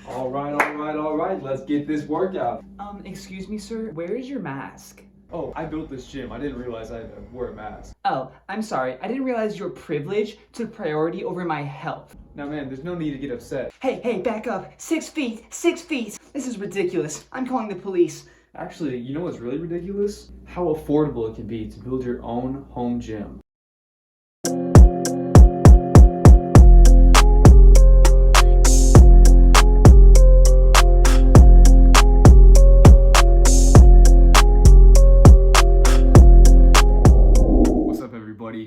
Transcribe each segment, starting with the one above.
All right, let's get this workout. Excuse me, sir, where is your mask? Oh, I built this gym. I didn't realize I had to wear a mask. Oh, I'm sorry, I didn't realize your privilege took priority over my health. Now, man, there's no need to get upset. Hey, back up. 6 feet, 6 feet. This is ridiculous. I'm calling the police. Actually, you know what's really ridiculous? How affordable it can be to build your own home gym.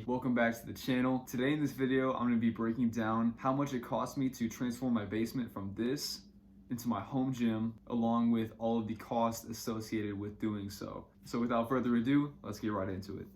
Welcome back to the channel. Today in this video, I'm going to be breaking down how much it cost me to transform my basement from this into my home gym, along with all of the costs associated with doing so. So without further ado, let's get right into it.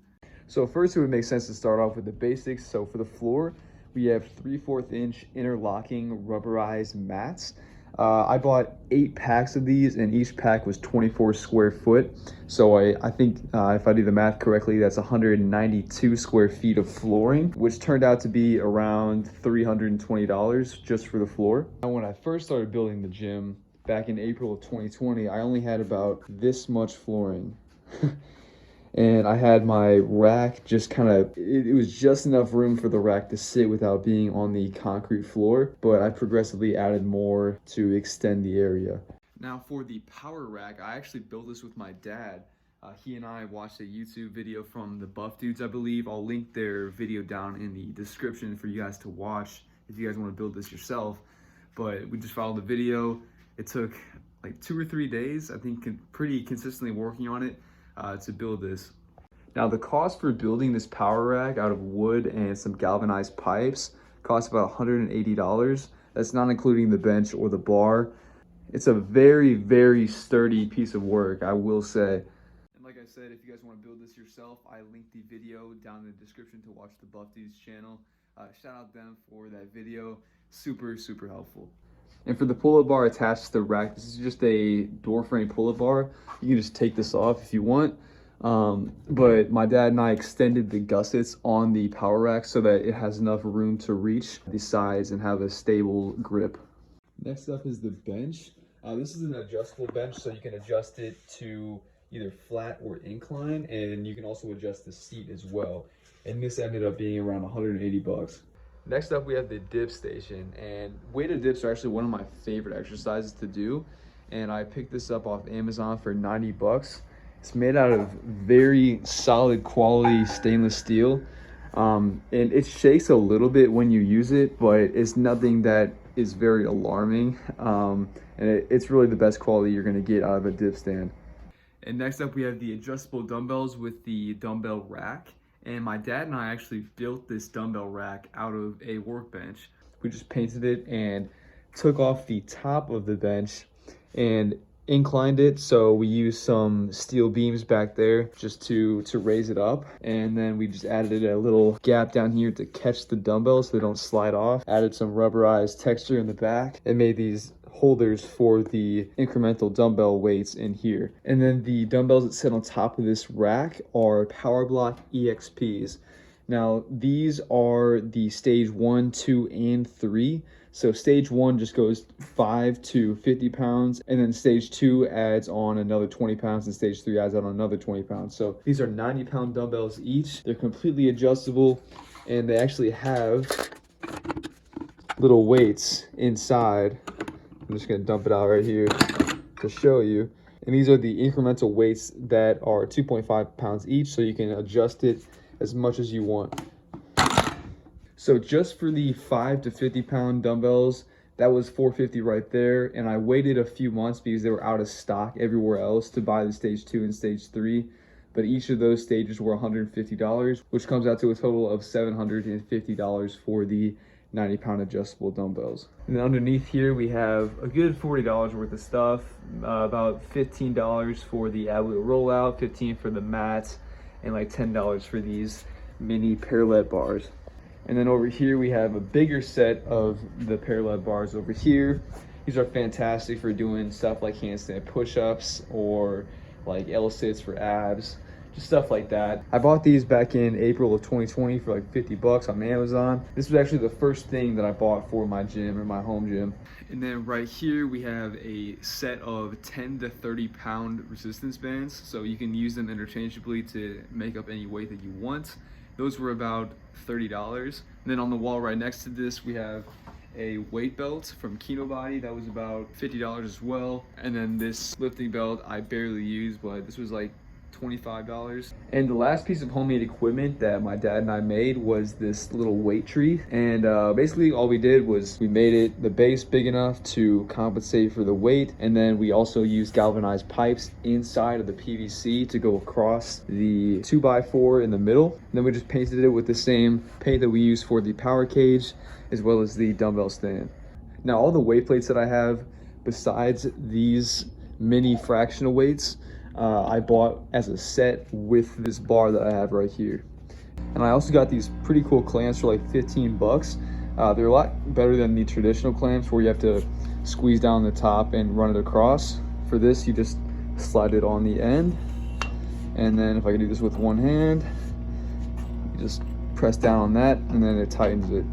So first, it would make sense to start off with the basics. So for the floor, we have 3/4 inch interlocking rubberized mats. I bought 8 packs of these, and each pack was 24 square foot. So I think if I do the math correctly, that's 192 square feet of flooring, which turned out to be around $320 just for the floor. Now, when I first started building the gym back in April of 2020, I only had about this much flooring. And I had my rack just it was just enough room for the rack to sit without being on the concrete floor, but I progressively added more to extend the area. Now for the power rack, I actually built this with my dad. He and I watched a YouTube video from the Buff Dudes, I believe. I'll link their video down in the description for you guys to watch if you guys want to build this yourself. But we just followed the video. It took like 2 or 3 days, I think, pretty consistently working on it. To build this. Now the cost for building this power rack out of wood and some galvanized pipes cost about $180. That's not including the bench or the bar. It's a very, very sturdy piece of work, I will say. And like I said, if you guys want to build this yourself, I linked the video down in the description to watch the Buff Dudes channel. Shout out them for that video. Super, super helpful. And for the pull-up bar attached to the rack, this is just a door frame pull-up bar. You can just take this off if you want. But my dad and I extended the gussets on the power rack so that it has enough room to reach the sides and have a stable grip. Next up is the bench. This is an adjustable bench, so you can adjust it to either flat or incline, and you can also adjust the seat as well. And this ended up being around 180 bucks. Next up, we have the dip station, and weighted dips are actually one of my favorite exercises to do, and I picked this up off Amazon for 90 bucks. It's made out of very solid quality stainless steel, and it shakes a little bit when you use it, but it's nothing that is very alarming, and it's really the best quality you're going to get out of a dip stand. And next up, we have the adjustable dumbbells with the dumbbell rack. And my dad and I actually built this dumbbell rack out of a workbench. We just painted it and took off the top of the bench and inclined it. So we used some steel beams back there just to raise it up. And then we just added a little gap down here to catch the dumbbells so they don't slide off. Added some rubberized texture in the back and made these holders for the incremental dumbbell weights in here. And then the dumbbells that sit on top of this rack are Power Block EXPs. Now these are the stage 1, 2, and 3. So stage 1 just goes 5 to 50 pounds, and then stage 2 adds on another 20 pounds, and stage 3 adds on another 20 pounds. So these are 90-pound dumbbells each. They're completely adjustable, and they actually have little weights inside. I'm just gonna dump it out right here to show you. And these are the incremental weights that are 2.5 pounds each, so you can adjust it as much as you want. So just for the 5 to 50 pound dumbbells, that was $450 right there. And I waited a few months because they were out of stock everywhere else to buy the stage 2 and stage 3. But each of those stages were $150, which comes out to a total of $750 for the 90-pound adjustable dumbbells. And then underneath here we have a good $40 worth of stuff, about $15 for the absolute rollout, $15 for the mats, and like $10 for these mini parallel bars. And then over here we have a bigger set of the parallel bars over here. These are fantastic for doing stuff like handstand push-ups or like L-sits for abs. just stuff like that. I bought these back in April of 2020 for like 50 bucks on Amazon. This was actually the first thing that I bought for my gym or my home gym. And then right here we have a set of 10 to 30 pound resistance bands, so you can use them interchangeably to make up any weight that you want. Those were about $30. And then on the wall right next to this we have a weight belt from Kino Body that was about $50 as well. And then this lifting belt I barely use, but this was like $25. And the last piece of homemade equipment that my dad and I made was this little weight tree. And basically all we did was we made it the base big enough to compensate for the weight, and then we also used galvanized pipes inside of the PVC to go across the 2x4 in the middle. And then we just painted it with the same paint that we use for the power cage as well as the dumbbell stand. Now all the weight plates that I have, besides these mini fractional weights, I bought as a set with this bar that I have right here. And I also got these pretty cool clamps for like 15 bucks. They're a lot better than the traditional clamps where you have to squeeze down the top and run it across. For this, you just slide it on the end. And then if I can do this with one hand, you just press down on that and then it tightens it.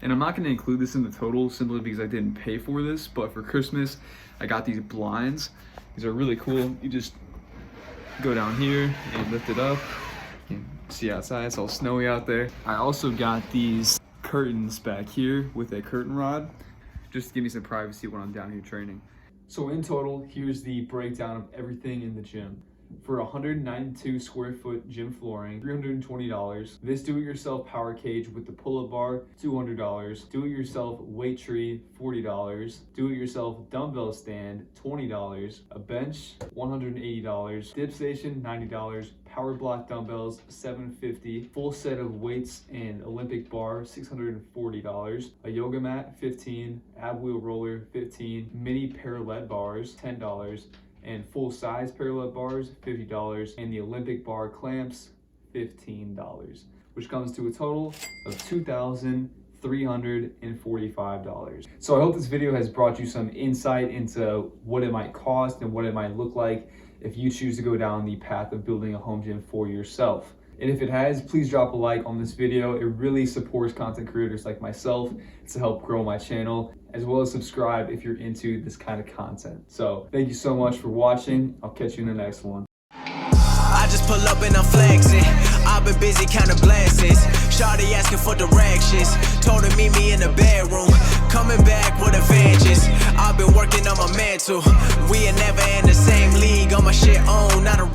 And I'm not going to include this in the total simply because I didn't pay for this, but for Christmas, I got these blinds. These are really cool. You just go down here and lift it up. You can see outside, it's all snowy out there. I also got these curtains back here with a curtain rod, just to give me some privacy when I'm down here training. So in total, here's the breakdown of everything in the gym. For 192 square foot gym flooring, $320. This do-it-yourself power cage with the pull-up bar, $200. Do-it-yourself weight tree, $40. Do-it-yourself dumbbell stand, $20. A bench, $180. Dip station, $90. Power block dumbbells, $750. Full set of weights and Olympic bar, $640. A yoga mat, $15. Ab wheel roller, $15. Mini parallel bars, $10. And full-size parallel bars, $50, and the Olympic bar clamps, $15, which comes to a total of $2,345. So I hope this video has brought you some insight into what it might cost and what it might look like if you choose to go down the path of building a home gym for yourself. And if it has, please drop a like on this video. It really supports content creators like myself to help grow my channel, as well as subscribe if you're into this kind of content. So thank you so much for watching. I'll catch you in the next one. I just pull up and I'm flexing. I've been busy counting blessings. Shawty asking for directions. Told her meet me in the bedroom. Coming back with a vengeance. I've been working on my mental. We are never in the same league. On my shit on, not a